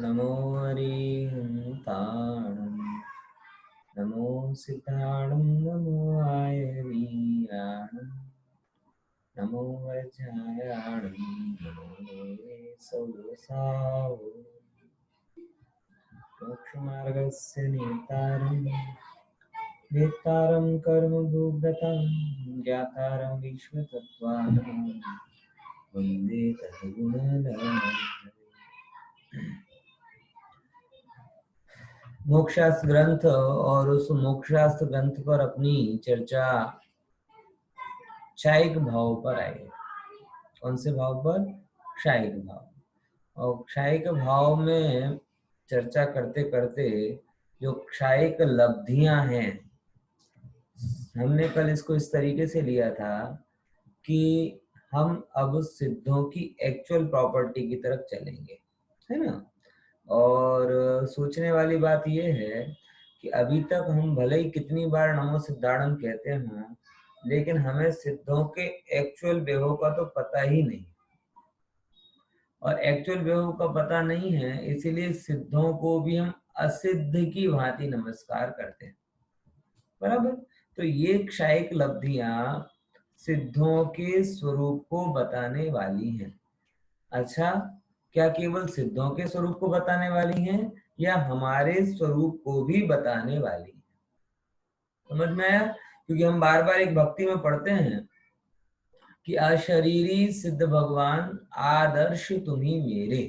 नमो हरिहन्ताणं नमो सिद्धाणं नमो आयवीराणं नमो वज्रायाणं नमो सौसावो मोक्षमार्गस्य नेतारं वेत्तारं कर्मभूगतं ज्ञातारं विश्वतत्त्वानां वन्दे तद्गुणधर्मं। मोक्षशास्त्र ग्रंथ और उस मोक्षशास्त्र ग्रंथ पर अपनी चर्चा क्षायिक भाव पर आई। कौन से भाव पर? क्षायिक भाव। और क्षायिक भाव में चर्चा करते करते जो क्षायिक लब्धियां हैं, हमने कल इसको इस तरीके से लिया था कि हम अब सिद्धों की एक्चुअल प्रॉपर्टी की तरफ चलेंगे, है ना। और सोचने वाली बात यह है कि अभी तक हम भले ही कितनी बार नमो सिद्धाणम कहते हैं, लेकिन हमें सिद्धों के एक्चुअल वैभव का तो पता ही नहीं, और एक्चुअल वैभव का पता नहीं है, इसीलिए सिद्धों को भी हम असिद्ध की भांति नमस्कार करते हैं, बराबर। तो ये क्षायिक लब्धियां सिद्धों के स्वरूप को बताने वाली हैं। अच्छा, क्या केवल सिद्धों के स्वरूप को बताने वाली हैं या हमारे स्वरूप को भी बताने वाली हैं? समझ में आया? क्योंकि हम बार बार एक भक्ति में पढ़ते हैं कि अशरीरी सिद्ध भगवान आदर्श तुम्ही मेरे।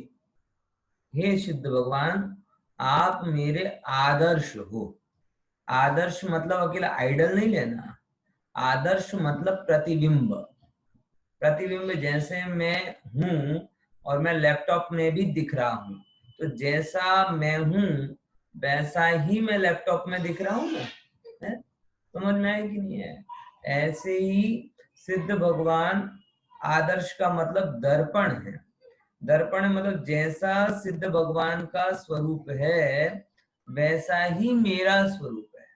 हे सिद्ध भगवान, आप मेरे आदर्श हो। आदर्श मतलब अकेला आइडल नहीं लेना, आदर्श मतलब प्रतिबिंब। प्रतिबिंब जैसे मैं हूं और मैं लैपटॉप में भी दिख रहा हूं, तो जैसा मैं हूं वैसा ही मैं लैपटॉप में दिख रहा हूं ना, है? समझ में आया कि नहीं है? ऐसे ही सिद्ध भगवान आदर्श का मतलब दर्पण है। दर्पण मतलब जैसा सिद्ध भगवान का स्वरूप है वैसा ही मेरा स्वरूप है।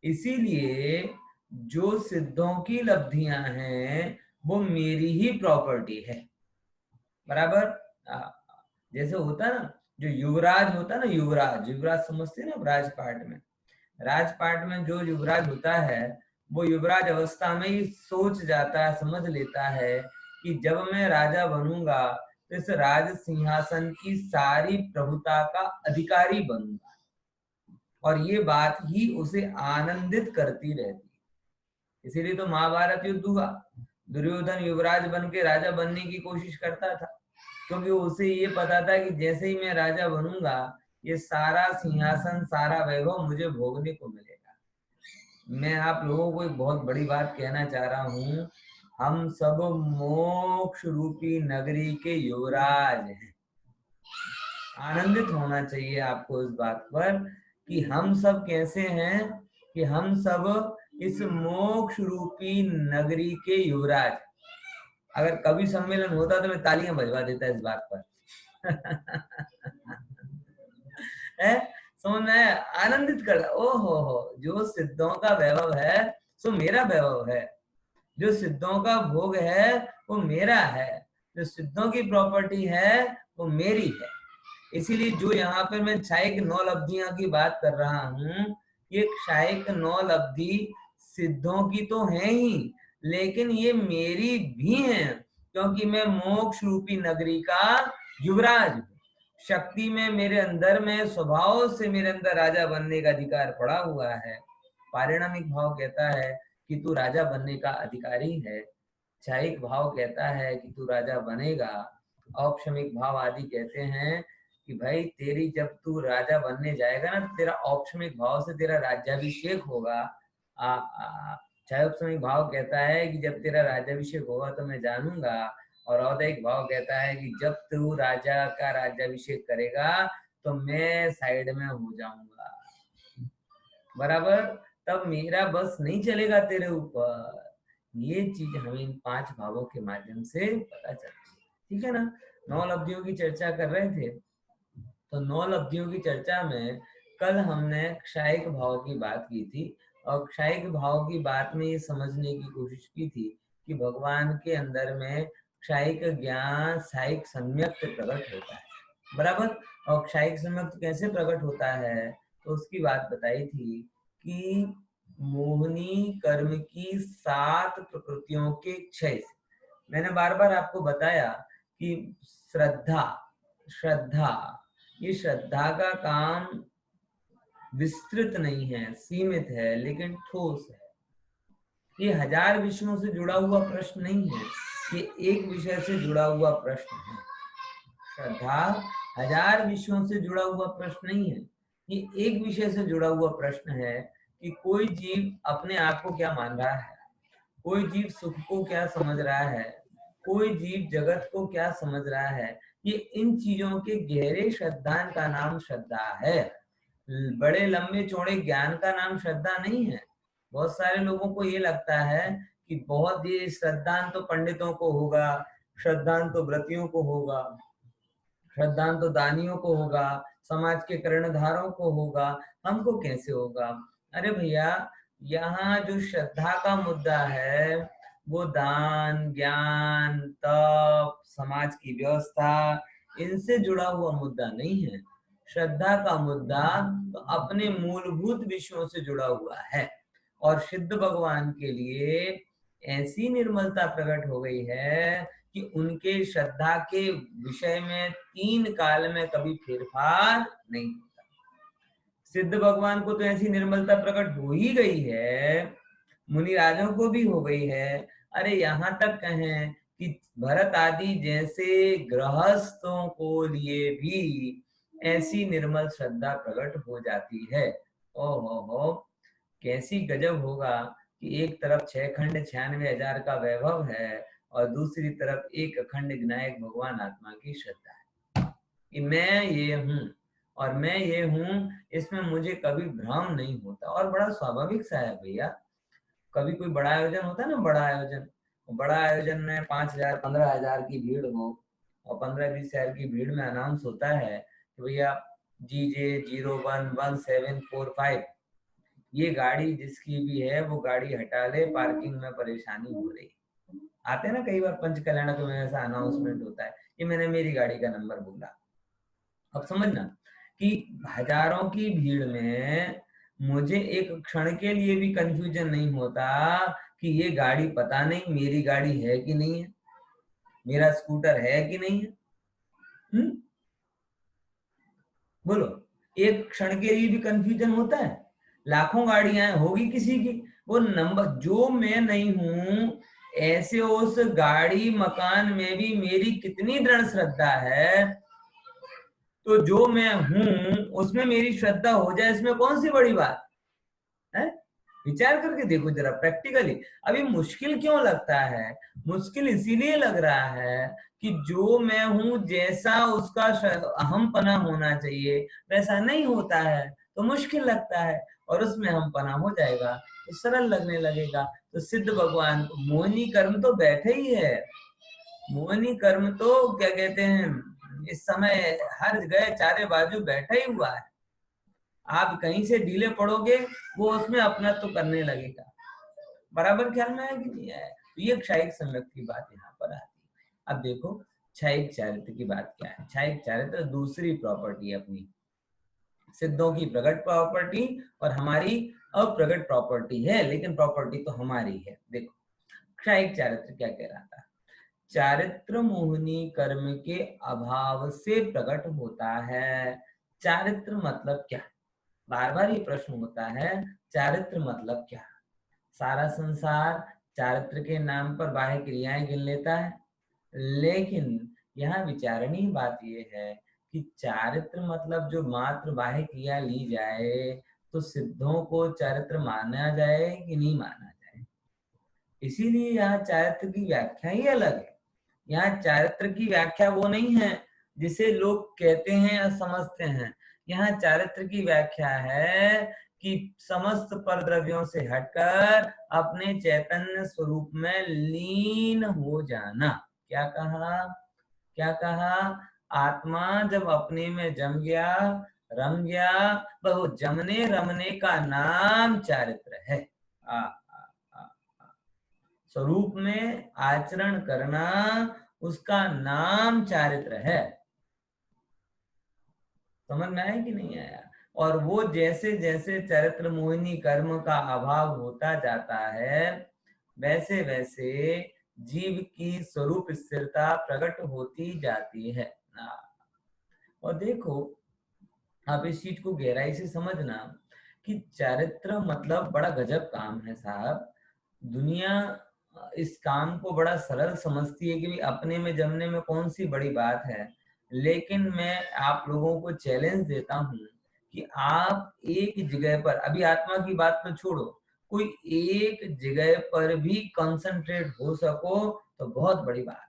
इसीलिए जो सिद्धों की लब्धियां हैं वो मेरी ही प्रॉपर्टी है, बराबर। जैसे होता ना, जो युवराज होता ना, युवराज, युवराज समझते ना, राजपाट में, राजपाट में जो युवराज होता है वो युवराज अवस्था में ही सोच जाता है, समझ लेता है कि जब मैं राजा बनूंगा तो इस राज सिंहासन की सारी प्रभुता का अधिकारी बनूंगा, और ये बात ही उसे आनंदित करती रहती। इसीलिए तो महाभारत युद्ध हुआ, दुर्योधन युवराज बन के राजा बनने की कोशिश करता था, क्योंकि उसे ये पता था कि जैसे ही मैं राजा बनूंगा ये सारा सिंहासन, सारा वैभव मुझे भोगने को मिलेगा। मैं आप लोगों को एक बहुत बड़ी बात कहना चाह रहा हूँ, हम सब मोक्ष रूपी नगरी के युवराज हैं। आनंदित होना चाहिए आपको इस बात पर कि हम सब कैसे हैं, कि हम सब इस मोक्ष रूपी नगरी के युवराज। अगर कभी सम्मेलन होता तो मैं तालियां बजवा देता इस बात पर। है? समझ में आया? आनंदित कर, हो, जो सिद्धों का वैभव है सो मेरा वैभव है, जो सिद्धों का भोग है वो मेरा है, जो सिद्धों की प्रॉपर्टी है वो मेरी है। इसीलिए जो यहाँ पर मैं क्षायिक 9 लब्धियां की बात कर रहा हूँ, ये क्षायिक 9 लब्धि सिद्धों की तो है ही, लेकिन ये मेरी भी है, क्योंकि मैं मोक्ष रूपी नगरी का युवराज हूँ। शक्ति में मेरे अंदर में स्वभाव से मेरे अंदर राजा बनने का अधिकार पड़ा हुआ है। पारिणामिक भाव कहता है कि तू राजा बनने का अधिकारी है, क्षायिक भाव कहता है कि तू राजा बनेगा, औपशमिक भाव आदि कहते हैं कि भाई तेरी जब तू राजा बनने जाएगा ना, तेरा औपशमिक भाव से तेरा राज्याभिषेक होगा। क्षायोपशमिक भाव कहता है कि जब तेरा राज्याभिषेक होगा तो मैं जानूंगा, और औदैहिक भाव कहता है कि जब तू राजा का राज्याभिषेक करेगा तो मैं साइड में हो जाऊंगा, बराबर। तब मेरा बस नहीं चलेगा तेरे ऊपर। ये चीज हमें इन 5 भावों के माध्यम से पता चलती है, ठीक है ना। 9 लब्धियों की चर्चा कर रहे थे, तो 9 लब्धियों की चर्चा में कल हमने क्षायिक भाव की बात की थी, और क्षायिक भाव की बात में ये समझने की कोशिश की थी कि भगवान के अंदर में क्षायिक ज्ञान सायिक सम्यक प्रकट होता है। बराबर। और क्षायिक सम्यक्त कैसे प्रकट होता है, तो उसकी बात बताई थी कि मोहिनी कर्म की 7 प्रकृतियों के क्षय से। मैंने बार बार आपको बताया कि श्रद्धा श्रद्धा ये श्रद्धा का काम विस्तृत नहीं है, सीमित है, लेकिन ठोस है। ये 1000 विषयों से जुड़ा हुआ प्रश्न नहीं है, ये एक विषय से जुड़ा हुआ प्रश्न है। श्रद्धा 1000 विषयों से जुड़ा हुआ प्रश्न नहीं है, ये एक विषय से जुड़ा हुआ प्रश्न है कि कोई जीव अपने आप को क्या मान रहा है, कोई जीव सुख को क्या समझ रहा है, कोई जीव जगत को क्या समझ रहा है। ये इन चीजों के गहरे श्रद्धान का नाम श्रद्धा है। बड़े लंबे चौड़े ज्ञान का नाम श्रद्धा नहीं है। बहुत सारे लोगों को ये लगता है कि बहुत ये श्रद्धान तो पंडितों को होगा, श्रद्धान तो व्रतियों को होगा, श्रद्धान तो दानियों को होगा, समाज के कर्णधारों को होगा, हमको कैसे होगा। अरे भैया, यहाँ जो श्रद्धा का मुद्दा है वो दान, ज्ञान, तप, समाज की व्यवस्था, इनसे जुड़ा हुआ मुद्दा नहीं है। श्रद्धा का मुद्दा तो अपने मूलभूत विषयों से जुड़ा हुआ है। और सिद्ध भगवान के लिए ऐसी निर्मलता प्रकट हो गई है कि उनके श्रद्धा के विषय में 3 काल में कभी फेरफार नहीं होता। सिद्ध भगवान को तो ऐसी निर्मलता प्रकट हो ही गई है, मुनिराजों को भी हो गई है। अरे यहाँ तक कहें कि भरत आदि जैसे गृहस्थों को लिए भी ऐसी निर्मल श्रद्धा प्रकट हो जाती है। ओहो, कैसी गजब होगा कि एक तरफ 6 खंड 96,000 का वैभव है और दूसरी तरफ एक अखंड विनायक भगवान आत्मा की श्रद्धा है कि मैं ये हूँ और मैं ये हूँ, इसमें मुझे कभी भ्रम नहीं होता। और बड़ा स्वाभाविक सा है भैया। कभी कोई बड़ा आयोजन होता है ना, बड़ा आयोजन में 5,000 15,000 की भीड़ हो और 15-20,000 की भीड़ में अनाउंस होता है कि भैया GJ011745 ये गाड़ी जिसकी भी है वो गाड़ी हटा ले, पार्किंग में परेशानी हो रही। आते ना कई बार पंच कल्याणक में ऐसा अनाउंसमेंट होता है, ये मैंने मेरी गाड़ी का नंबर बोला। अब समझना कि हजारों की भीड़ में मुझे एक क्षण के लिए भी कंफ्यूजन नहीं होता कि ये गाड़ी पता नहीं मेरी गाड़ी है कि नहीं है, मेरा स्कूटर है कि नहीं है। बोलो, एक क्षण के लिए भी कंफ्यूजन होता है? लाखों गाड़ियां होगी किसी की, वो नंबर जो मैं नहीं हूं, ऐसे उस गाड़ी मकान में भी मेरी कितनी दृढ़ श्रद्धा है, तो जो मैं हूं उसमें मेरी श्रद्धा हो जाए, इसमें कौन सी बड़ी बात है? विचार करके देखो जरा प्रैक्टिकली। अभी मुश्किल क्यों लगता है? मुश्किल इसीलिए लग रहा है कि जो मैं हूं जैसा उसका अहम पना होना चाहिए वैसा नहीं होता है, तो मुश्किल लगता है। और उसमें हम पना हो जाएगा तो सरल लगने लगेगा। तो सिद्ध भगवान मोहिनी कर्म तो बैठे ही है। मोहिनी कर्म तो क्या कहते हैं, इस समय हर जगह चारे बाजू बैठा ही हुआ है। आप कहीं से ढीले पड़ोगे वो उसमें अपना तो करने लगेगा। बराबर ख्याल में है कि नहीं है? तो ये क्षायिक सम्यक्त की बात यहाँ पर आती है। अब देखो क्षायिक चारित्र की बात क्या है। क्षायिक चारित्र दूसरी प्रॉपर्टी अपनी, सिद्धों की प्रकट प्रॉपर्टी और हमारी अप्रगट प्रॉपर्टी है, लेकिन प्रॉपर्टी तो हमारी है। देखो क्षायिक चारित्र क्या कह रहा था। चारित्र मोहिनी कर्म के अभाव से प्रकट होता है। चारित्र मतलब क्या? बार बार ये प्रश्न होता है, चारित्र मतलब क्या? सारा संसार चारित्र के नाम पर बाह्य क्रियाएं गिन लेता है, लेकिन यहाँ विचारणीय बात यह है कि चारित्र मतलब जो मात्र बाह्य क्रिया ली जाए, तो सिद्धों को चारित्र माना जाए कि नहीं माना जाए। इसीलिए यहाँ चारित्र की व्याख्या ही अलग है। यहाँ चारित्र की व्याख्या वो नहीं है जिसे लोग कहते हैं या समझते हैं। यहाँ चारित्र की व्याख्या है कि समस्त परद्रव्यों से हटकर अपने चैतन्य स्वरूप में लीन हो जाना। क्या कहा? क्या कहा? आत्मा जब अपने में जम गया, रम गया, वो जमने रमने का नाम चारित्र है। स्वरूप में आचरण करना उसका नाम चारित्र है। समझ में आया कि नहीं आया? और वो जैसे जैसे चरित्र मोहिनी कर्म का अभाव होता जाता है, वैसे वैसे जीव की स्वरूप स्थिरता प्रकट होती जाती है। और देखो, आप इस चीज को गहराई से समझना कि चारित्र मतलब बड़ा गजब काम है साहब। दुनिया इस काम को बड़ा सरल समझती है कि भाई अपने में जमने में कौन सी बड़ी बात है, लेकिन मैं आप लोगों को चैलेंज देता हूं कि आप एक जगह पर, अभी आत्मा की बात तो छोड़ो, कोई एक जगह पर भी कंसंट्रेट हो सको तो बहुत बड़ी बात।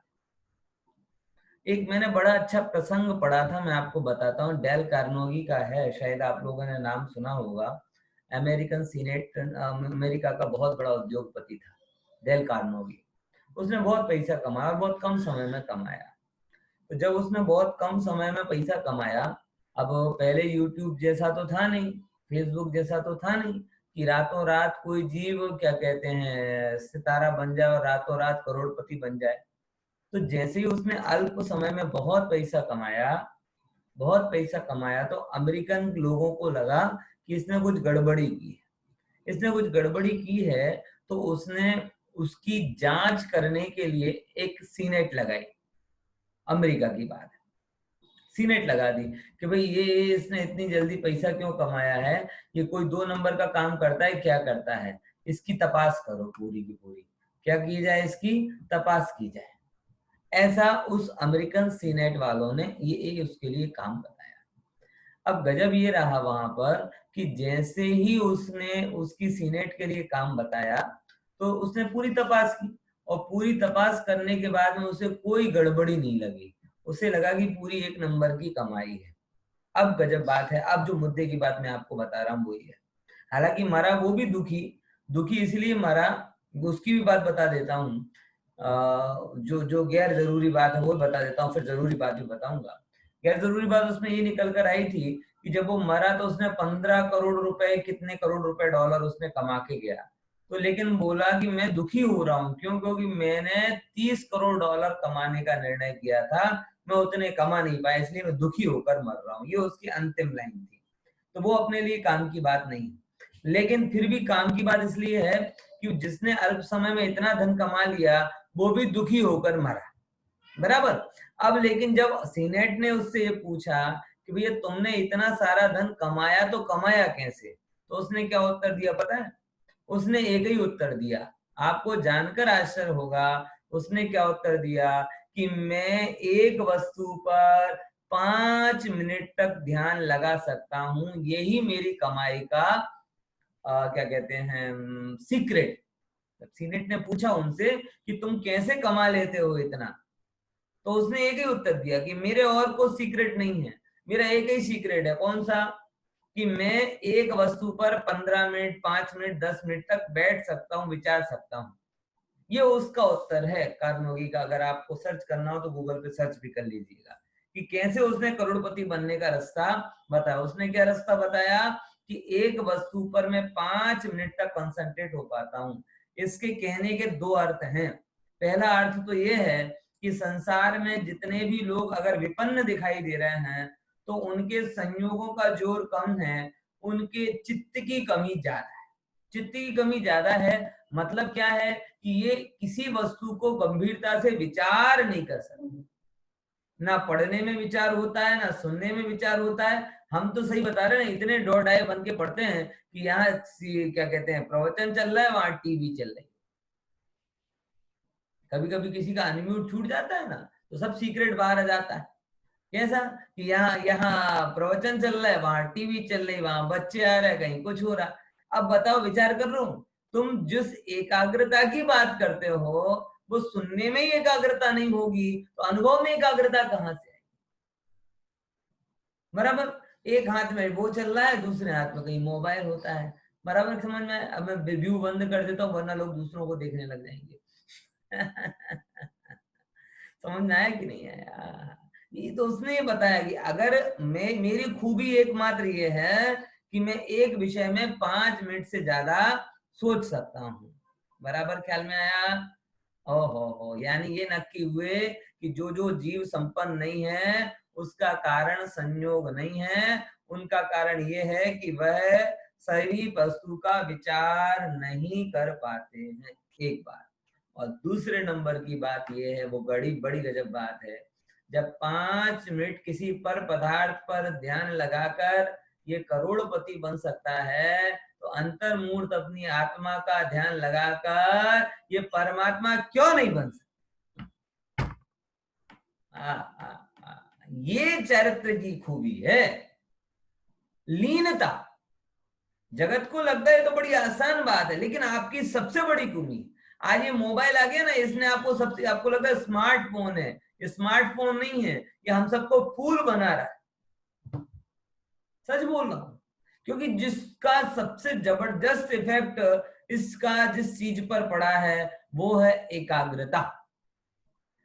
एक मैंने बड़ा अच्छा प्रसंग पढ़ा था, मैं आपको बताता हूँ। डेल कार्नेगी का है, शायद आप लोगों ने नाम सुना होगा। अमेरिकन सीनेट, अमेरिका का बहुत बड़ा उद्योगपति था डेल कार्नेगी। उसने बहुत पैसा कमाया और बहुत कम समय में कमाया। तो जब उसने बहुत कम समय में पैसा कमाया, अब पहले यूट्यूब जैसा तो था नहीं, फेसबुक जैसा तो था नहीं कि रातों रात कोई जीव क्या कहते हैं सितारा बन जाए और रातों रात करोड़पति बन जाए। तो जैसे ही उसने अल्प समय में बहुत पैसा कमाया, तो अमेरिकन लोगों को लगा कि इसने कुछ गड़बड़ी की है, इसने कुछ गड़बड़ी की है। तो उसने उसकी जांच करने के लिए एक सीनेट लगाई। अमेरिका की बात है, सीनेट लगा दी कि भाई ये इसने इतनी जल्दी पैसा क्यों कमाया है, ये कोई 2 नंबर का काम करता है, क्या करता है, इसकी तपास करो पूरी की पूरी। क्या की जाए, इसकी तपास की जाए। ऐसा उस अमेरिकन सीनेट वालों ने ये उसके लिए काम बताया। अब गजब ये रहा वहां पर कि जैसे ही उसने उसकी सीनेट के लिए काम बताया, तो उसने पूरी तपास की, और पूरी तपास करने के बाद में उसे कोई गड़बड़ी नहीं लगी। उसे लगा कि पूरी 1 नंबर की कमाई है। अब गजब बात है, अब जो मुद्दे की बात मैं आपको बता रहा हूँ वही है। हालांकि मरा वो भी दुखी, दुखी इसलिए मरा, उसकी भी बात बता देता हूँ। जो जो गैर जरूरी बात है वो बता देता हूँ, फिर जरूरी बात भी बताऊंगा। गैर जरूरी बात उसमें ये निकल कर आई थी कि जब वो मरा तो उसने 15 करोड़ रुपए, कितने करोड़ रुपए डॉलर उसने कमा के गया। तो लेकिन बोला कि मैं दुखी हो रहा हूँ, क्यों? क्योंकि मैंने 30 करोड़ डॉलर कमाने का निर्णय किया था, मैं उतने कमा नहीं पाया, इसलिए मैं दुखी होकर मर रहा हूँ। ये उसकी अंतिम लाइन थी। तो वो अपने लिए काम की बात नहीं, लेकिन फिर भी काम की बात इसलिए है कि जिसने अल्प समय में इतना धन कमा लिया वो भी दुखी होकर मरा, बराबर। अब लेकिन जब सीनेट ने उससे ये पूछा कि भैया तुमने इतना सारा धन कमाया तो कमाया कैसे, तो उसने क्या उत्तर दिया पता है? उसने एक ही उत्तर दिया, आपको जानकर आश्चर्य होगा। उसने क्या उत्तर दिया कि मैं एक वस्तु पर 5 मिनट तक ध्यान लगा सकता हूं, यही मेरी कमाई का क्या कहते हैं सीक्रेट। सीनेट ने पूछा उनसे कि तुम कैसे कमा लेते हो इतना, तो उसने एक ही उत्तर दिया कि मेरे और कोई सीक्रेट नहीं है, मेरा एक ही सीक्रेट है। कौन सा? कि मैं एक वस्तु पर 15 मिनट, 5 मिनट, 10 मिनट तक बैठ सकता हूँ, विचार सकता हूँ। ये उसका उत्तर है कार्नेगी का। अगर आपको सर्च करना हो तो गूगल पे सर्च भी कर लीजिएगा कि कैसे उसने करोड़पति बनने का रास्ता बताया। उसने क्या रास्ता बताया कि एक वस्तु पर मैं 5 मिनट तक कंसंट्रेट हो पाता हूँ। इसके कहने के 2 अर्थ हैं। पहला अर्थ तो ये है कि संसार में जितने भी लोग अगर विपन्न दिखाई दे रहे हैं, तो उनके संयोगों का जोर कम है, उनके चित्त की कमी ज्यादा है। चित्त की कमी ज्यादा है मतलब क्या है कि ये किसी वस्तु को गंभीरता से विचार नहीं कर सकते। ना पढ़ने में विचार होता है, ना सुनने में विचार होता है। हम तो सही बता रहे हैं, इतने डोडाए बन के पढ़ते हैं कि यहाँ क्या कहते हैं प्रवचन चल रहा है, वहां टीवी चल रही है। कभी कभी किसी का अनम्यूट छूट जाता है ना, तो सब सीक्रेट बाहर आ जाता है। कैसा कि यहाँ यहाँ प्रवचन चल रहा है, वहां टीवी चल रही, वहां बच्चे आ रहे हैं, कहीं कुछ हो रहा। अब बताओ, विचार कर रहा हूं, तुम जिस एकाग्रता की बात करते हो वो सुनने में ही एकाग्रता नहीं होगी तो अनुभव में एकाग्रता कहां से आएगी? बराबर। एक हाथ में वो चल रहा है, दूसरे हाथ में कहीं मोबाइल होता है। बराबर समझ में? अब मैं व्यू बंद कर देता हूँ वरना लोग दूसरों को देखने लग जाएंगे। समझ में आया कि नहीं आया? ये तो उसने ये बताया कि अगर मैं, मेरी खूबी एकमात्र ये है कि मैं एक विषय में 5 मिनट से ज्यादा सोच सकता हूँ। बराबर ख्याल में आया? ओहो हो, यानी ये नक्की हुए कि जो जो जीव संपन्न नहीं है उसका कारण संयोग नहीं है, उनका कारण ये है कि वह सही वस्तु का विचार नहीं कर पाते हैं, एक बात। और दूसरे नंबर की बात ये है, वो बड़ी बड़ी गजब बात है, जब 5 मिनट किसी पर पदार्थ पर ध्यान लगाकर ये करोड़पति बन सकता है, तो अंतर्मूर्त अपनी आत्मा का ध्यान लगाकर ये परमात्मा क्यों नहीं बन सकता? ये चरित्र की खूबी है, लीनता। जगत को लगता है तो बड़ी आसान बात है, लेकिन आपकी सबसे बड़ी खूबी, आज ये मोबाइल आ गया ना, इसने आपको लगता है स्मार्टफोन है, ये स्मार्टफोन नहीं है, ये हम सबको फूल बना रहा है। सच बोल रहा हूं, क्योंकि जिसका सबसे जबरदस्त इफेक्ट इसका जिस चीज पर पड़ा है वो है एकाग्रता।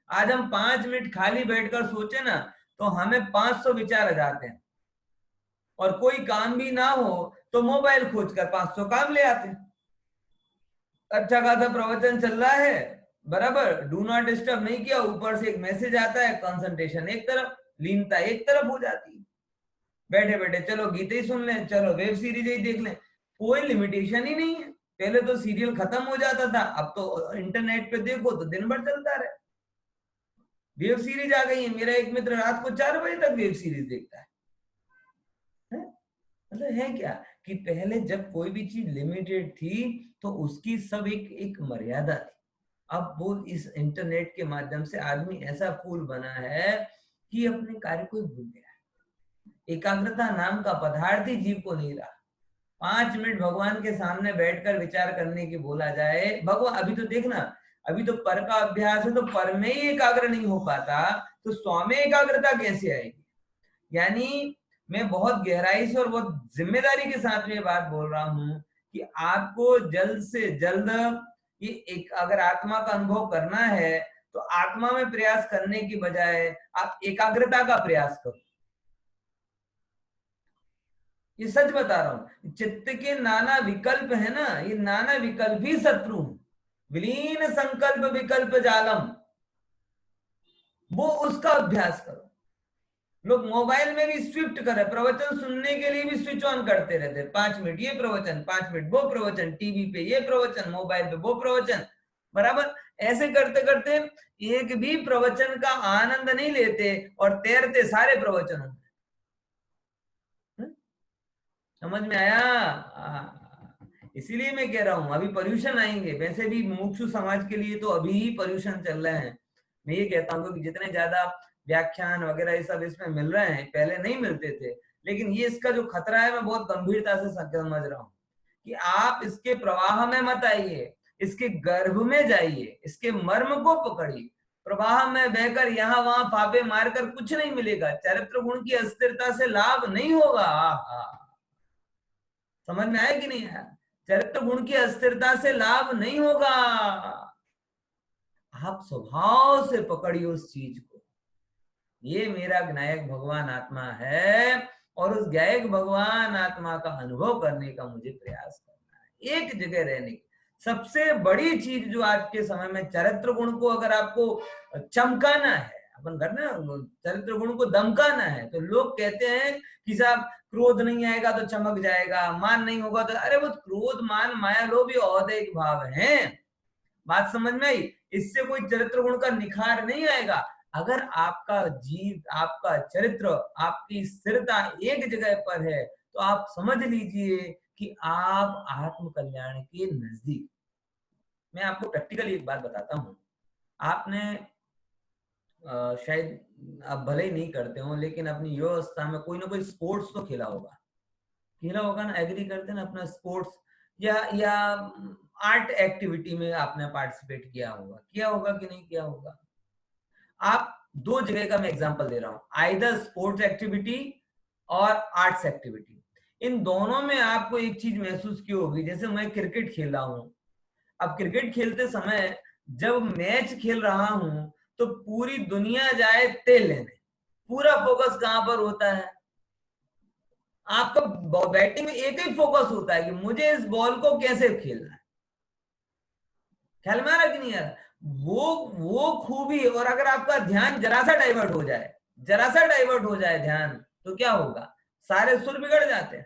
आज हम 5 मिनट खाली बैठकर सोचे ना, तो हमें 500 विचार आ जाते हैं, और कोई काम भी ना हो तो मोबाइल खोजकर 500 काम ले आते हैं। अच्छा खासा प्रवचन चल रहा है, बराबर, डू नॉट डिस्टर्ब नहीं किया, ऊपर से एक मैसेज आता है, कंसंट्रेशन एक तरफ, लीनता एक तरफ हो जाती है। बैठे बैठे चलो गीते ही सुन लें, चलो वेब सीरीज ही देख लें, कोई लिमिटेशन ही नहीं है। पहले तो सीरियल खत्म हो जाता था, अब तो इंटरनेट पे देखो तो दिन भर चलता रहे। वेब सीरीज आ गई है, मेरा एक मित्र रात को 4 बजे तक वेब सीरीज देखता है। मतलब है क्या कि पहले जब कोई भी चीज लिमिटेड थी तो उसकी सब एक मर्यादा थी। अब वो इस इंटरनेट के माध्यम से आदमी ऐसा फूल बना है कि अपने कार्य को भूल गया है। एकाग्रता नाम का पदार्थ ही जीव को नहीं रहा। 5 मिनट भगवान के सामने बैठकर विचार करने की बोला जाए, भगवान अभी तो देखना, अभी तो पर का अभ्यास है, तो पर में ही एकाग्र नहीं हो पाता, तो स्व में एकाग्रता कैसे आएगी? यानी मैं बहुत गहराई से और बहुत जिम्मेदारी के साथ ये बात बोल रहा हूं कि आपको जल्द से जल्द ये एक अगर आत्मा का अनुभव करना है तो आत्मा में प्रयास करने की बजाय आप एकाग्रता का प्रयास करो। ये सच बता रहा हूं, चित्त के नाना विकल्प है ना, ये नाना विकल्प ही शत्रु, विलीन संकल्प विकल्प जालम, वो उसका अभ्यास करो। लोग मोबाइल में भी स्विफ्ट कर, प्रवचन सुनने के लिए भी स्विच ऑन करते रहते, 5 मिनट ये प्रवचन, 5 मिनट वो प्रवचन, टीवी पे ये प्रवचन, मोबाइल पे वो प्रवचन, बराबर। ऐसे करते करते एक भी प्रवचन का आनंद नहीं लेते और तैरते सारे प्रवचनों में। समझ में आया? इसीलिए मैं कह रहा हूं अभी पर्यूषण आएंगे, वैसे भी मुमुक्षु समाज के लिए तो अभी ही पर्यूषण चल रहे हैं। मैं ये कहता हूँ कि जितने ज्यादा व्याख्यान वगैरह ये सब इसमें मिल रहे हैं, पहले नहीं मिलते थे, लेकिन ये इसका जो खतरा है मैं बहुत गंभीरता से समझ रहा हूँ कि आप इसके प्रवाह में मत आइए, इसके गर्भ में जाइए, इसके मर्म को पकड़िए। प्रवाह में बहकर यहाँ वहां फापे मारकर कुछ नहीं मिलेगा, चरित्र गुण की अस्थिरता से लाभ नहीं होगा। समझ में आया कि नहीं आया? चरित्र गुण की अस्थिरता से लाभ नहीं होगा। आप स्वभाव से पकड़िए उस चीज को, ये मेरा ज्ञायक भगवान आत्मा है, और उस ज्ञायक भगवान आत्मा का अनुभव करने का मुझे प्रयास करना है, एक जगह रहने की। सबसे बड़ी चीज जो आज के समय में, चरित्र गुण को अगर आपको चमकाना है, अपन करना चरित्र गुण को दमकाना है, तो लोग कहते हैं कि साहब क्रोध नहीं आएगा तो चमक जाएगा, मान नहीं होगा तो, अरे वो क्रोध मान माया लोभ ये औदैहिक भाव है। बात समझ में आई? इससे कोई चरित्र गुण का निखार नहीं आएगा। अगर आपका जीव, आपका चरित्र, आपकी स्थिरता एक जगह पर है, तो आप समझ लीजिए कि आप आत्म कल्याण के नजदीक। मैं आपको प्रैक्टिकली एक बात बताता हूं। आपने शायद आप भले ही नहीं करते हो, लेकिन अपनी युवावस्था में कोई ना कोई स्पोर्ट्स तो खेला होगा ना, एग्री करते ना, अपना स्पोर्ट्स या आर्ट एक्टिविटी में आपने पार्टिसिपेट किया होगा कि नहीं किया होगा? आप दो जगह का मैं एग्जांपल दे रहा हूं, आइदर स्पोर्ट्स एक्टिविटी और आर्ट्स एक्टिविटी। इन दोनों में आपको एक चीज महसूस की होगी, जैसे मैं क्रिकेट खेल रहा हूं, अब क्रिकेट खेलते समय जब मैच खेल रहा हूं तो पूरी दुनिया जाए तेल लेने, पूरा फोकस कहां पर होता है? आपका बैटिंग में एक ही फोकस होता है कि मुझे इस बॉल को कैसे खेलना है। ख्याल में आ रहा कि नहीं आ रहा? वो खूबी, और अगर आपका ध्यान जरा सा डाइवर्ट हो जाए, जरा सा डाइवर्ट हो जाए ध्यान तो क्या होगा, सारे सुर बिगड़ जाते हैं,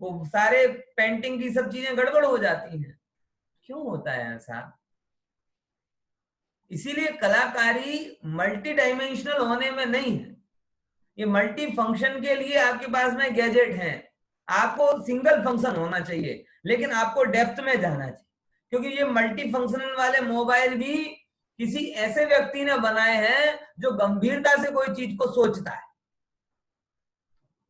वो सारे पेंटिंग की सब चीजें गड़बड़ हो जाती हैं। क्यों होता है ऐसा? इसीलिए कलाकारी मल्टी डायमेंशनल होने में नहीं है, ये मल्टी फंक्शन के लिए आपके पास में गैजेट हैं। आपको सिंगल फंक्शन होना चाहिए, लेकिन आपको डेप्थ में जाना चाहिए, क्योंकि ये मल्टी फंक्शनल वाले मोबाइल भी किसी ऐसे व्यक्ति ने बनाए हैं जो गंभीरता से कोई चीज को सोचता है।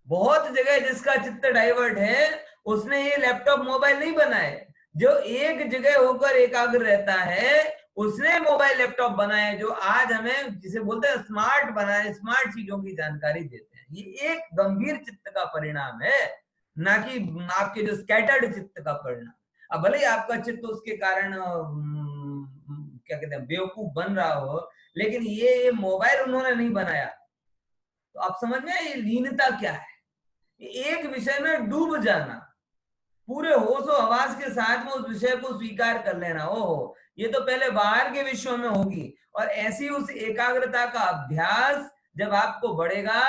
बहुत जगह जिसका चित्त डाइवर्ट है उसने ये लैपटॉप मोबाइल नहीं बनाए, जो एक जगह होकर एकाग्र रहता है उसने मोबाइल लैपटॉप बनाए, जो आज हमें जिसे बोलते हैं स्मार्ट बनाए, स्मार्ट चीजों की जानकारी देते हैं। ये एक गंभीर चित्त का परिणाम है, ना कि आपके जो स्कैटर्ड चित्त का परिणाम। अब भले ही आपका चित्त उसके कारण क्या कहते हैं बेवकूफ बन रहा हो, लेकिन ये मोबाइल उन्होंने नहीं बनाया। तो आप समझ में ये लीनता क्या है, एक विषय में डूब जाना, पूरे होशो हवास के साथ में उस विषय को स्वीकार कर लेना। ओहो, ये तो पहले बाहर के विषयों में होगी, और ऐसी उस एकाग्रता का अभ्यास जब आपको बढ़ेगा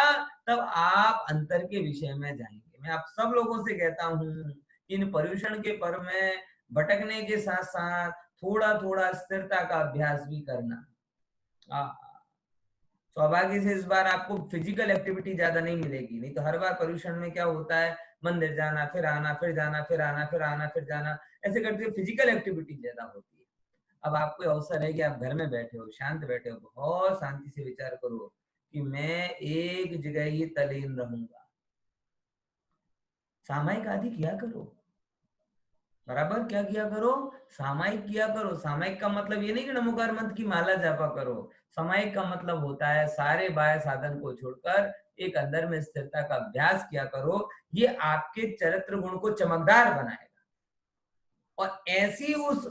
तब आप अंतर के विषय में जाएंगे। मैं आप सब लोगों से कहता हूं, इन पर्यूषण के पर्व में भटकने के साथ साथ थोड़ा थोड़ा स्थिरता का अभ्यास भी करना। सौभाग्य से इस बार आपको फिजिकल एक्टिविटी ज्यादा नहीं मिलेगी, नहीं तो हर बार पर्यूषण में क्या होता है, मंदिर जाना फिर आना, फिर जाना फिर आना, फिर आना फिर जाना, ऐसे करके फिजिकल एक्टिविटी ज्यादा होती है। अब आपको अवसर है कि आप घर में बैठे हो, शांत बैठे हो, बहुत शांति से विचार करो कि मैं एक जगह ही तल्लीन रहूंगा। सामायिक आदि किया करो, बराबर क्या किया करो, सामायिक किया करो। सामायिक का मतलब ये नहीं कि नमोकार मंत्र की माला जापा करो, सामायिक का मतलब होता है सारे बाह्य साधन को छोड़कर एक अंदर में स्थिरता का अभ्यास किया करो। ये आपके चरित्र गुण को चमकदार बनाएगा, और ऐसी उस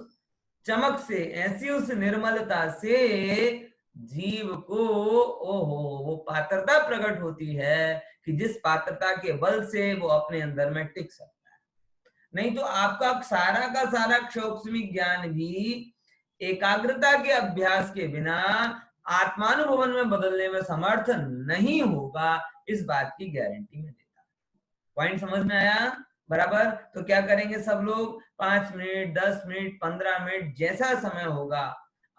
चमक से, ऐसी उस निर्मलता से जीव को ओहो वो पात्रता प्रकट होती है कि जिस पात्रता के बल से वो अपने अंदर में टिक सकता। नहीं तो आपका सारा का सारा क्षौक्ष्मिक ज्ञान भी एकाग्रता के अभ्यास के बिना आत्मानुभवन में बदलने में समर्थ नहीं होगा, इस बात की गारंटी में देता। पॉइंट समझ में आया? बराबर। तो क्या करेंगे सब लोग, 5 मिनट 10 मिनट 15 मिनट जैसा समय होगा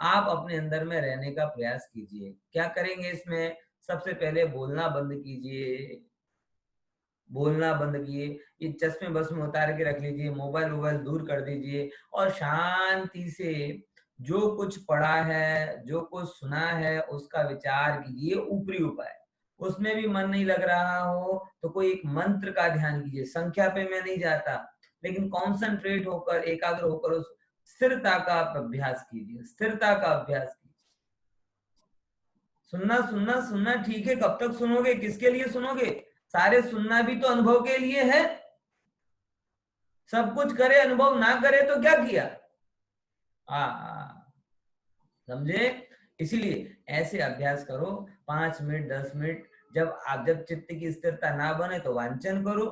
आप अपने अंदर में रहने का प्रयास कीजिए। क्या करेंगे इसमें, सबसे पहले बोलना बंद कीजिए, बोलना बंद किए, ये चश्मे बस में उतार के रख लीजिए, मोबाइल वोबाइल दूर कर दीजिए, और शांति से जो कुछ पढ़ा है, जो कुछ सुना है उसका विचार कीजिए। ऊपरी उपाय, उसमें भी मन नहीं लग रहा हो तो कोई एक मंत्र का ध्यान कीजिए। संख्या पे मैं नहीं जाता, लेकिन कॉन्सेंट्रेट होकर, एकाग्र होकर उस स्थिरता का अभ्यास कीजिए, स्थिरता का अभ्यास कीजिए। सुनना सुनना सुनना ठीक है, कब तक सुनोगे, किसके लिए सुनोगे? सारे सुनना भी तो अनुभव के लिए है। सब कुछ करे अनुभव ना करे तो क्या किया? समझे? इसीलिए ऐसे अभ्यास करो, 5 मिनट 10 मिनट। जब चित्त की स्थिरता ना बने तो वांचन करो,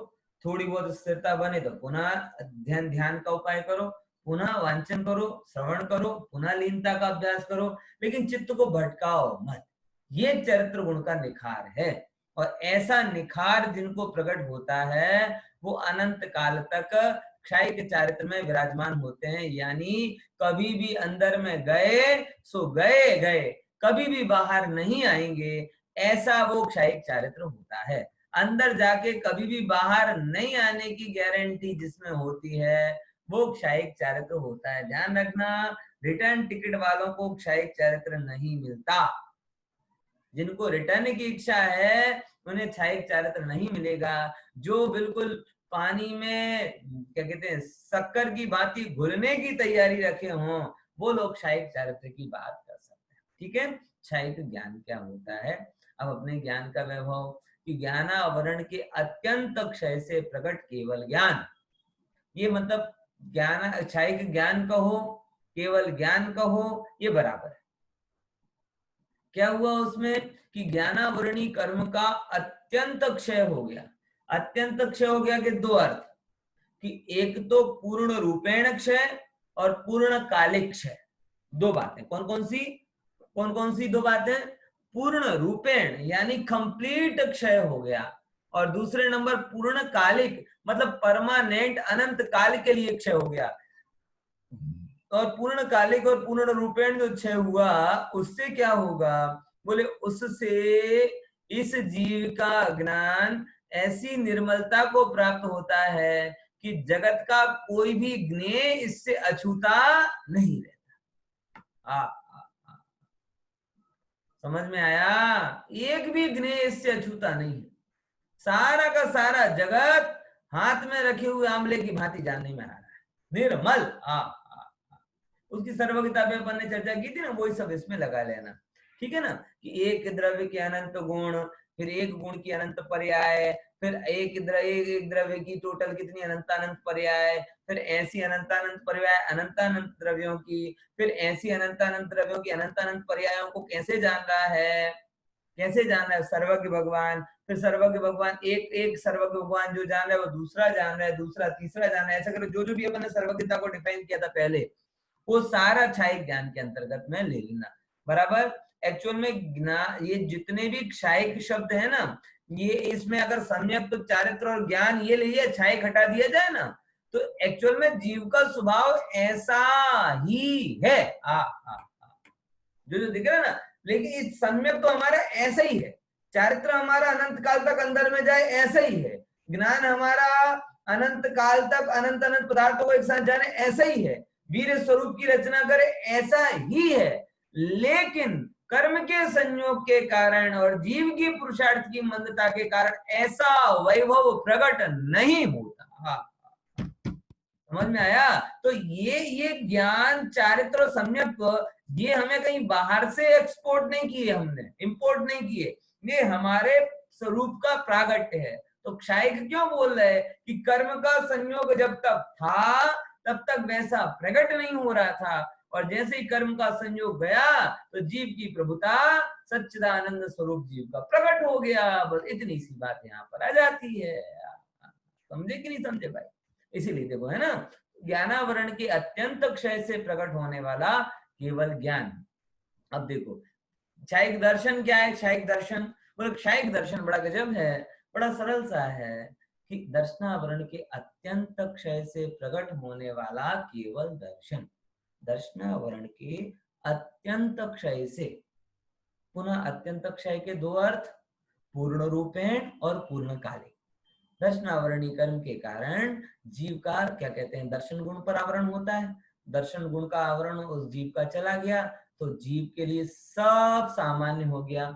थोड़ी बहुत स्थिरता बने तो पुनः ध्यान का उपाय करो, पुनः वांचन करो, श्रवण करो, पुनः लीनता का अभ्यास करो, लेकिन चित्त को भटकाओ मत। ये चरित्र गुण का निखार है, और ऐसा निखार जिनको प्रकट होता है वो अनंत काल तक क्षायिक चारित्र में विराजमान होते हैं। यानी कभी भी अंदर में गए सो गए गए, कभी भी बाहर नहीं आएंगे, ऐसा वो क्षायिक चारित्र होता है। अंदर जाके कभी भी बाहर नहीं आने की गारंटी जिसमें होती है वो क्षायिक चारित्र होता है। ध्यान रखना, रिटर्न टिकट वालों को क्षायिक चारित्र नहीं मिलता। जिनको रिटर्न की इच्छा है उन्हें क्षायिक चारित्र नहीं मिलेगा। जो बिल्कुल पानी में क्या कहते हैं शक्कर की भांति घुलने की तैयारी रखे हों वो लोग क्षायिक चारित्र की बात कर सकते हैं। ठीक है, क्षायिक ज्ञान क्या होता है? अब अपने ज्ञान का वैभव कि ज्ञानावरण के अत्यंत क्षय से प्रकट केवल ज्ञान, ये मतलब ज्ञान क्षायिक ज्ञान कहो, केवल ज्ञान कहो, ये बराबर है। क्या हुआ उसमें कि ज्ञानावरणी कर्म का अत्यंत क्षय हो गया। अत्यंत क्षय हो गया के दो अर्थ, कि एक तो पूर्ण रूपेण क्षय और पूर्ण कालिक क्षय। दो बातें, कौन कौन सी दो बातें? पूर्ण रूपेण यानी कंप्लीट क्षय हो गया, और दूसरे नंबर पूर्ण कालिक मतलब परमानेंट अनंत काल के लिए क्षय हो गया। और पूर्ण कालिक और पूर्ण रूपेण जो क्षय हुआ उससे क्या होगा, बोले उससे इस जीव का ज्ञान ऐसी निर्मलता को प्राप्त होता है कि जगत का कोई भी ज्ञेय इससे अछूता नहीं रहता। समझ में आया? एक भी ज्ञेय इससे अछूता नहीं है। सारा का सारा जगत हाथ में रखे हुए आंवले की भांति जानने में आ रहा है, निर्मल। उसकी सर्वज्ञता पे अपन ने चर्चा की थी ना, वही सब इसमें लगा लेना, ठीक है ना। कि एक द्रव्य के अनंत गुण, फिर एक गुण की अनंत पर्याय, फिर एक द्रव्य की टोटल कितनी अनंत अनंत पर्याय, फिर ऐसी अनंत पर्याय अनंत द्रव्यों की, फिर ऐसी अनंत द्रव्यों की अनंत पर्यायों को कैसे जान रहा है, कैसे जान रहा है, सर्वज्ञ भगवान। फिर सर्वज्ञ भगवान एक एक सर्वज्ञ भगवान जो जान रहा है वो दूसरा जान रहा है, दूसरा तीसरा जान रहा है, ऐसा करो जो भी अपन ने सर्वज्ञता को डिफाइन किया था पहले, वो सारा क्षायिक ज्ञान के अंतर्गत में ले लेना, बराबर। एक्चुअल में ज्ञान, ये जितने भी क्षायिक शब्द है ना, ये इसमें अगर सम्यक तो चारित्र और ज्ञान ये लिए क्षायिक हटा दिया जाए ना, तो एक्चुअल में जीव का स्वभाव ऐसा ही है। जो दिख रहा है ना, लेकिन इस सम्यक तो हमारा ऐसा ही है, चारित्र हमारा अनंत काल तक अंदर में जाए ऐसा ही है, ज्ञान हमारा अनंत काल तक अनंत अनंत पदार्थों को एक साथ जाने ऐसा ही है, वीर स्वरूप की रचना करे ऐसा ही है, लेकिन कर्म के संयोग के कारण और जीव की पुरुषार्थ की मंदता के कारण ऐसा वैभव प्रकट नहीं होता। समझ में आया? तो ये ज्ञान चारित्र और सम्यक, ये हमें कहीं बाहर से एक्सपोर्ट नहीं किए, हमने इंपोर्ट नहीं किए, ये हमारे स्वरूप का प्रागट्य है। तो क्षायिक क्यों बोल रहे हैं कि कर्म का संयोग जब तक था तब तक वैसा प्रकट नहीं हो रहा था, और जैसे ही कर्म का संयोग गया तो जीव की प्रभुता सच्चिदानंद स्वरूप जीव का प्रकट हो गया। बस इतनी सी बात यहाँ पर आ जाती है। समझे कि नहीं समझे भाई? इसीलिए देखो, है ना, ज्ञानावरण के अत्यंत क्षय से प्रकट होने वाला केवल ज्ञान। अब देखो क्षायिक दर्शन क्या है, क्षायिक दर्शन, बोले क्षायिक दर्शन बड़ा गजब है, बड़ा सरल सा है कि दर्शनावरण के अत्यंत क्षय से प्रकट होने वाला केवल दर्शन, दर्शनावरण के अत्यंत क्षय से। पुनः अत्यंत क्षय के दो अर्थ, पूर्ण रूपेण और पूर्ण कालिक। दर्शनावरणी कर्म के कारण जीव का क्या कहते हैं, दर्शन गुण पर आवरण होता है, दर्शन गुण का आवरण उस जीव का चला गया तो जीव के लिए सब सामान्य हो गया,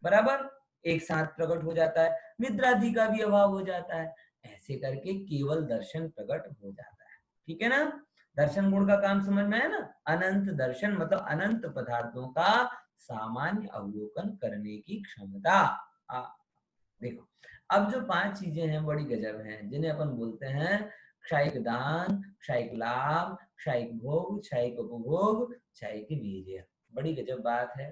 बराबर, एक साथ प्रकट हो जाता है, निद्रादि का भी अभाव हो जाता है, ऐसे करके केवल दर्शन प्रकट हो जाता है। ठीक है ना? दर्शन गुण का काम समझ में है ना? अनंत दर्शन मतलब अनंत पदार्थों का सामान्य अवलोकन करने की क्षमता। देखो अब जो पांच चीजें हैं बड़ी गजब हैं, जिन्हें अपन बोलते हैं क्षायिक दान, क्षायिक लाभ, क्षायिक भोग, क्षायिक उपभोग, क्षायिक वीर्य। बड़ी गजब बात है।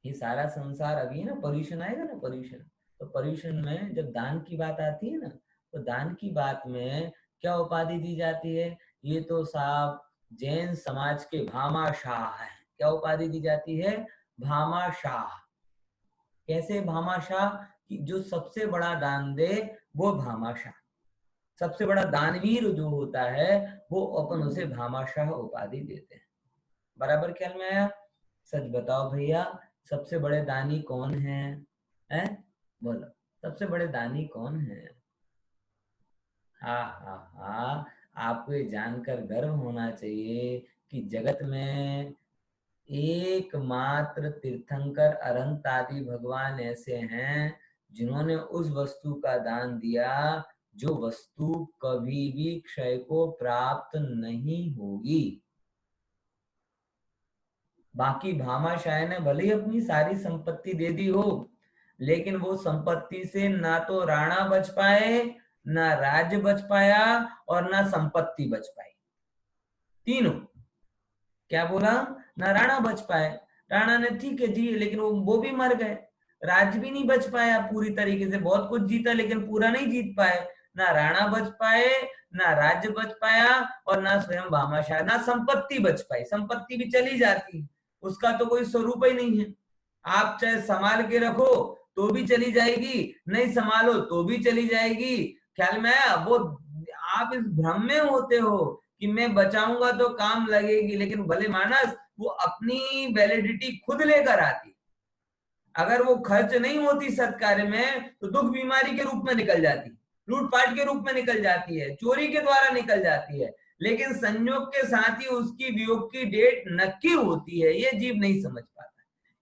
ये सारा संसार अभी ना पर्यूषण आएगा ना, पर्यूषण, तो पर्यूषण में जब दान की बात आती है ना, तो दान की बात में क्या उपाधि दी जाती है, ये तो साहब जैन समाज के भामाशाह है। क्या उपाधि दी जाती है? भामाशाह। कैसे भामाशाह? कि जो सबसे बड़ा दान दे वो भामाशाह, सबसे बड़ा दानवीर जो होता है वो अपन उसे भामाशाह उपाधि देते हैं। बराबर ख्याल में आया? सच बताओ भैया, सबसे बड़े दानी कौन है? हैं? बोलो, सबसे बड़े दानी कौन है? हाँ हाँ हाँ, आपको ये जानकर गर्व होना चाहिए कि जगत में एकमात्र तीर्थंकर अनंत आदि भगवान ऐसे हैं जिन्होंने उस वस्तु का दान दिया जो वस्तु कभी भी क्षय को प्राप्त नहीं होगी। बाकी भामाशाह ने भले ही अपनी सारी संपत्ति दे दी हो, लेकिन वो संपत्ति से ना तो राणा बच पाए, ना राज्य बच पाया, और ना संपत्ति बच पाई। तीनों। क्या बोला? ना राणा बच पाए, राणा ने ठीक है जी लेकिन वो भी मर गए। राज्य भी नहीं बच पाया पूरी तरीके से, बहुत कुछ जीता लेकिन पूरा नहीं जीत पाए। ना राणा बच पाए, ना राज्य बच पाया, और ना स्वयं भामाशाह, ना संपत्ति बच पाई। संपत्ति भी चली जाती, उसका तो कोई स्वरूप ही नहीं है। आप चाहे संभाल के रखो तो भी चली जाएगी, नहीं संभालो तो भी चली जाएगी। ख्याल में आया? वो आप इस भ्रम में होते हो कि मैं बचाऊंगा तो काम लगेगी, लेकिन भले मानस वो अपनी वैलिडिटी खुद लेकर आती। अगर वो खर्च नहीं होती सत्कार्य में तो दुख बीमारी के रूप में निकल जाती, लूटपाट के रूप में निकल जाती है, चोरी के द्वारा निकल जाती है, लेकिन संयोग के साथ ही उसकी वियोग की डेट नक्की होती है, ये जीव नहीं समझ पाता।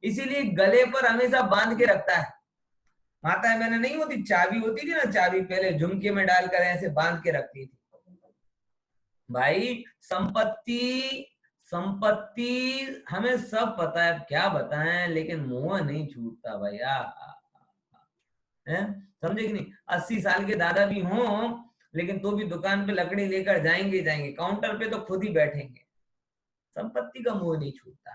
इसीलिए गले पर हमेशा बांध के रखता है। माता बहने नहीं होती, चाबी होती थी ना, चाबी पहले झुमके में डालकर ऐसे बांध के रखती थी। भाई संपत्ति संपत्ति हमें सब पता है, क्या बताएं, लेकिन मोह नहीं छूटता भैया। समझे कि नहीं? 80 साल के दादा भी हों लेकिन तो भी दुकान पे लकड़ी लेकर जाएंगे जाएंगे, काउंटर पे तो खुद ही बैठेंगे। संपत्ति का मोह नहीं छूटता।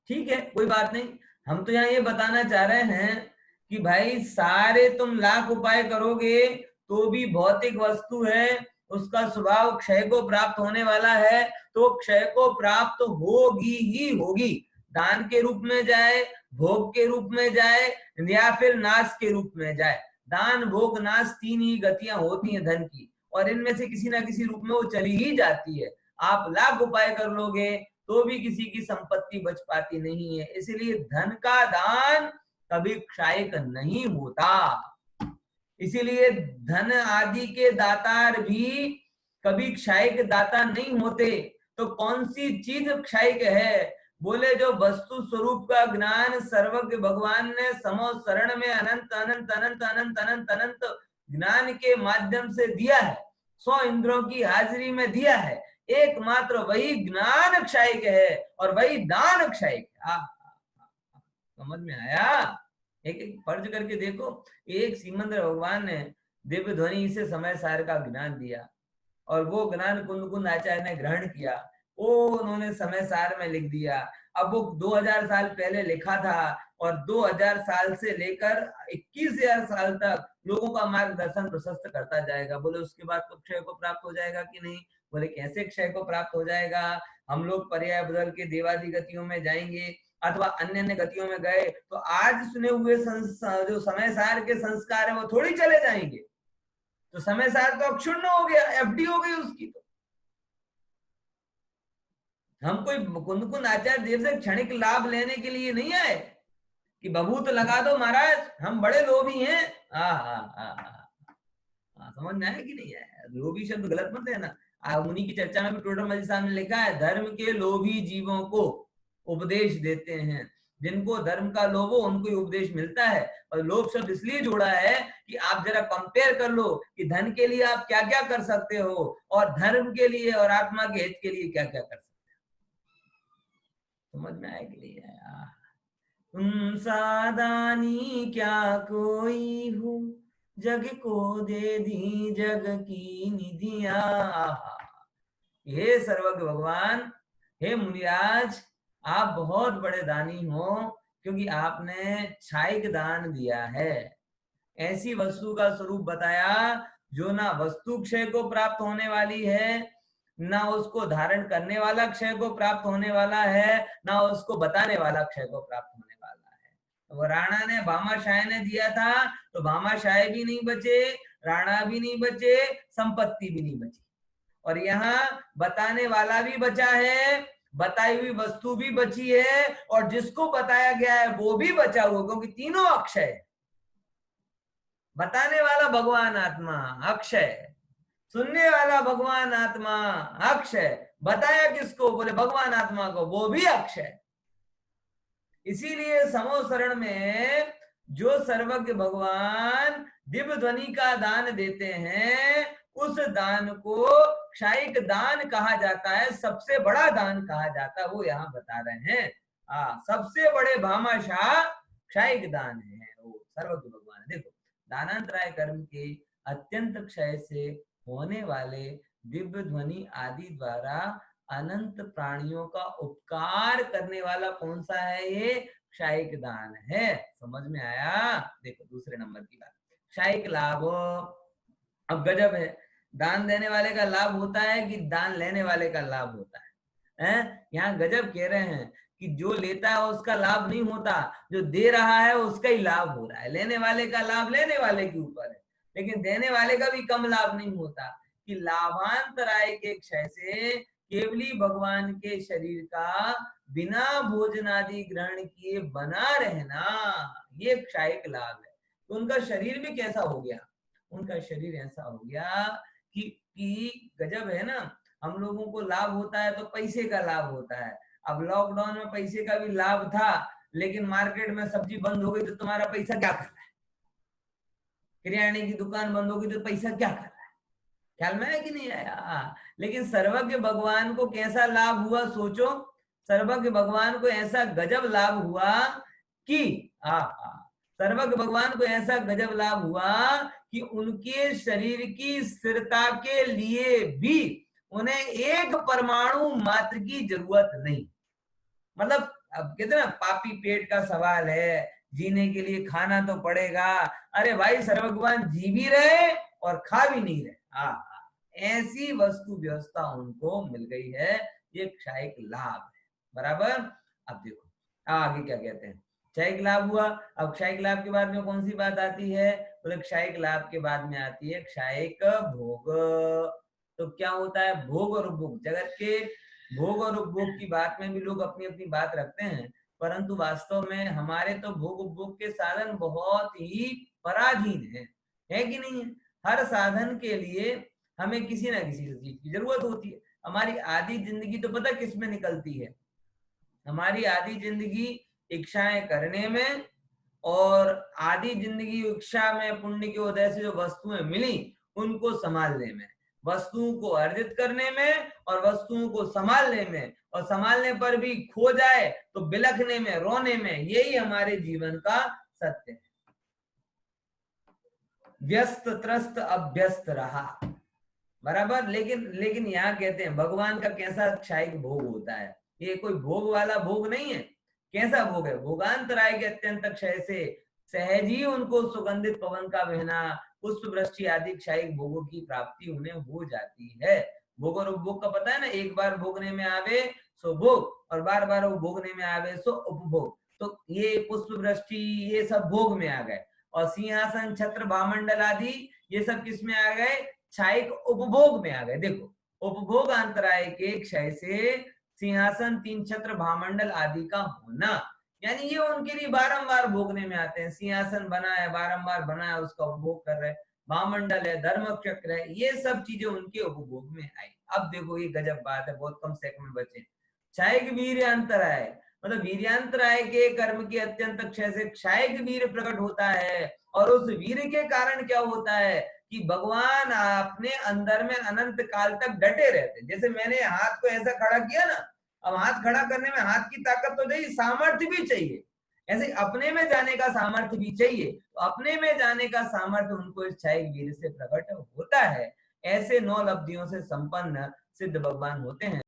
ठीक है, कोई बात नहीं। हम तो यहाँ ये बताना चाह रहे हैं कि भाई सारे तुम लाख उपाय करोगे तो भी भौतिक वस्तु है, उसका स्वभाव क्षय को प्राप्त होने वाला है, तो क्षय को प्राप्त होगी ही होगी। दान के रूप में जाए, भोग के रूप में जाए, या फिर नाश के रूप में जाए। दान भोग नाश तीन ही गतियां होती हैं धन की, और इनमें से किसी ना किसी रूप में वो चली ही जाती है। आप लाख उपाय कर लोगे तो भी किसी की संपत्ति बच पाती नहीं है। इसलिए धन का दान कभी क्षयिक नहीं होता। इसीलिए धन आदि के दातार भी कभी क्षयिक दाता नहीं होते। तो कौन सी चीज क्षयिक है? बोले जो वस्तु स्वरूप का ज्ञान सर्वज्ञ भगवान ने समो शरण में अनंत अनंत अनंत अनंत अनंत अनंत ज्ञान के माध्यम से दिया है, 100 इंद्रों की हाजिरी में दिया है, एकमात्र वही ज्ञान क्षयिक है और वही दान क्षयिक है। समझ में आया? एक एक फर्ज करके देखो। एक श्रीमंद भगवान ने दिव्य ध्वनि से समय सार का ज्ञान दिया और वो ज्ञान कुंद कुंद आचार्य ने ग्रहण किया, वो उन्होंने समय सार में लिख दिया। अब वो 2000 साल पहले लिखा था और 2000 साल से लेकर 21,000 साल तक लोगों का मार्गदर्शन प्रशस्त करता जाएगा। बोले उसके बाद तो क्षय को प्राप्त हो जाएगा कि नहीं? बोले कैसे क्षय को प्राप्त हो जाएगा? हम लोग पर्याय बदल के देवादि गतियों में जाएंगे अथवा अन्य अन्य गतियों में गए तो आज सुने हुए जो समय सार के संस्कार है वो थोड़ी चले जाएंगे। तो समय सार तो अक्षुण्ण हो गया, एफडी हो गई उसकी। तो हम कोई कुंद कुंद आचार्य देव से क्षणिक लाभ लेने के लिए नहीं आए कि बबूत लगा दो महाराज, हम बड़े लोभी हैं। समझ में आया कि नहीं आया? लोभी शब्द गलत मत लेना। मुनि की चर्चा में भी टोडरमल साहब ने लिखा है, धर्म के लोभी जीवों को उपदेश देते हैं। जिनको धर्म का लोभ हो उनको ही उपदेश मिलता है। और लोभ शब्द इसलिए जोड़ा है कि आप जरा कंपेयर कर लो कि धन के लिए आप क्या क्या कर सकते हो और धर्म के लिए और आत्मा के हित के लिए क्या क्या कर सकते हो। समझ में आया कि नहीं आया? तुम सादानी क्या कोई हो, जग को दे दी जग की निधिया। हे सर्वज्ञ भगवान, हे मुनिराज, आप बहुत बड़े दानी हो क्योंकि आपने क्षयिक दान दिया है। ऐसी वस्तु का स्वरूप बताया जो ना वस्तु क्षय को प्राप्त होने वाली है, ना उसको धारण करने वाला क्षय को प्राप्त होने वाला है, ना उसको बताने वाला क्षय को प्राप्त होने वाला है। वो राणा ने भामाशाह ने दिया था तो भामाशाह भी नहीं बचे, राणा भी नहीं बचे, संपत्ति भी नहीं बची। और यहाँ बताने वाला भी बचा है, बताई हुई वस्तु भी बची है, और जिसको बताया गया है वो भी बचा हुआ, क्योंकि तीनों अक्षय। बताने वाला भगवान आत्मा अक्षय, सुनने वाला भगवान आत्मा अक्षय, बताया किसको? बोले भगवान आत्मा को, वो भी अक्षय। इसीलिए समोसरण में जो सर्वज्ञ भगवान दिव्य ध्वनि का दान देते हैं उस दान को क्षयिक दान कहा जाता है, सबसे बड़ा दान कहा जाता है। वो यहाँ बता रहे हैं। सबसे बड़े भामाशाह क्षयिक दान है वो सर्वज्ञ भगवान। देखो, दानांतराय कर्म के अत्यंत क्षय से होने वाले दिव्य ध्वनि आदि द्वारा अनंत प्राणियों का उपकार करने वाला कौन सा है? ये क्षयिक दान है। समझ में आया? देखो दूसरे नंबर की बात, क्षयिक लाभ। अब गजब है, दान देने वाले का लाभ होता है कि दान लेने वाले का लाभ होता है? यहाँ गजब कह रहे हैं कि जो लेता है उसका लाभ नहीं होता, जो दे रहा है उसका ही लाभ हो रहा है। लेने वाले का लाभ लेने वाले के ऊपर है, लेकिन देने वाले का भी कम लाभ नहीं होता। कि लाभांतराय के क्षय से केवली भगवान के शरीर का बिना भोजन आदि ग्रहण किए बना रहना, ये क्षयिक लाभ है। तो उनका शरीर भी कैसा हो गया, उनका शरीर ऐसा हो गया कि गजब है ना। हम लोगों को लाभ होता है तो पैसे का लाभ होता है। अब लॉकडाउन में पैसे का भी लाभ था, लेकिन मार्केट में सब्जी बंद हो गई तो तुम्हारा पैसा क्या कर रहा है, किराने की दुकान बंद हो गई तो पैसा क्या कर रहा है, ख्याल में है कि नहीं आया। लेकिन सर्वज्ञ भगवान को कैसा लाभ हुआ सोचो, सर्वज्ञ भगवान को ऐसा गजब लाभ हुआ कि सर्वज्ञ भगवान को ऐसा गजब लाभ हुआ कि उनके शरीर की स्थिरता के लिए भी उन्हें एक परमाणु मात्र की जरूरत नहीं। मतलब अब कहते ना पापी पेट का सवाल है, जीने के लिए खाना तो पड़ेगा। अरे भाई सर्व भगवान जी भी रहे और खा भी नहीं रहे। ऐसी वस्तु व्यवस्था उनको मिल गई है, ये क्षयिक लाभ है। बराबर। अब देखो आगे क्या कहते हैं, क्षयिक लाभ हुआ। अब क्षयिक लाभ के बाद में कौन सी बात आती है, बोले क्षयिक लाभ के बाद में आती है क्षयिक भोग। तो क्या होता है, भोग और उपभोग। जगत के भोग और उपभोग की बात में भी लोग अपनी अपनी बात रखते हैं, परंतु वास्तव में हमारे तो भोग उपभोग के साधन बहुत ही पराधीन है कि नहीं है। हर साधन के लिए हमें किसी ना किसी चीज की जरूरत होती है। हमारी आधी जिंदगी तो पता किस में निकलती है, हमारी आधी जिंदगी इच्छाएं करने में, और आधी जिंदगी इच्छा में पुण्य के उदय से जो वस्तुएं मिली उनको संभालने में, वस्तुओं को अर्जित करने में और वस्तुओं को संभालने में, और संभालने पर भी खो जाए तो बिलखने में, रोने में। यही हमारे जीवन का सत्य है। व्यस्त त्रस्त अभ्यस्त रहा। बराबर। लेकिन यहाँ कहते हैं भगवान का कैसा क्षयिक भोग होता है, ये कोई भोग वाला भोग नहीं है। कैसा भोग है, भोगांतराय के अत्यंत क्षय से सहज ही उनको सुगंधित पवन का बहना, पुष्प वृष्टि आदि क्षयिक भोगों की प्राप्ति उन्हें हो जाती है। भोग और उपभोग का पता है ना, एक बार भोगने में आवे सो भोग, और बार बार वो भोगने में आवे सो उपभोग। तो ये पुष्प वृष्टि ये सब भोग में आ गए, और सिंहासन छत्र भामंडल आदि ये सब किस में आ गए, क्षयिक उपभोग में आ गए। देखो उपभोग अंतराय के क्षय से सिंहासन तीन छत्र भामंडल आदि का होना, यानी ये उनके लिए बारंबार भोगने में आते हैं। सिंहासन बना है, बारंबार बना है, उसका उपभोग कर रहे हैं। भामंडल है, धर्म चक्र है, ये सब चीजें उनके उपभोग में आई। अब देखो ये गजब बात है, बहुत कम सेकंड बचे। क्षयिक वीर्य अंतराय, मतलब वीर्यांतराय के कर्म के अत्यंत क्षय से क्षयिक वीर प्रकट होता है, और उस वीर के कारण क्या होता है कि भगवान अपने अंदर में अनंत काल तक डटे रहते। जैसे मैंने हाथ को ऐसा खड़ा किया ना, अब हाथ खड़ा करने में हाथ की ताकत तो चाहिए, सामर्थ्य भी चाहिए। ऐसे अपने में जाने का सामर्थ्य भी चाहिए, तो अपने में जाने का सामर्थ्य उनको इस क्षयिक वीर से प्रकट होता है। ऐसे 9 लब्धियों से संपन्न सिद्ध भगवान होते हैं।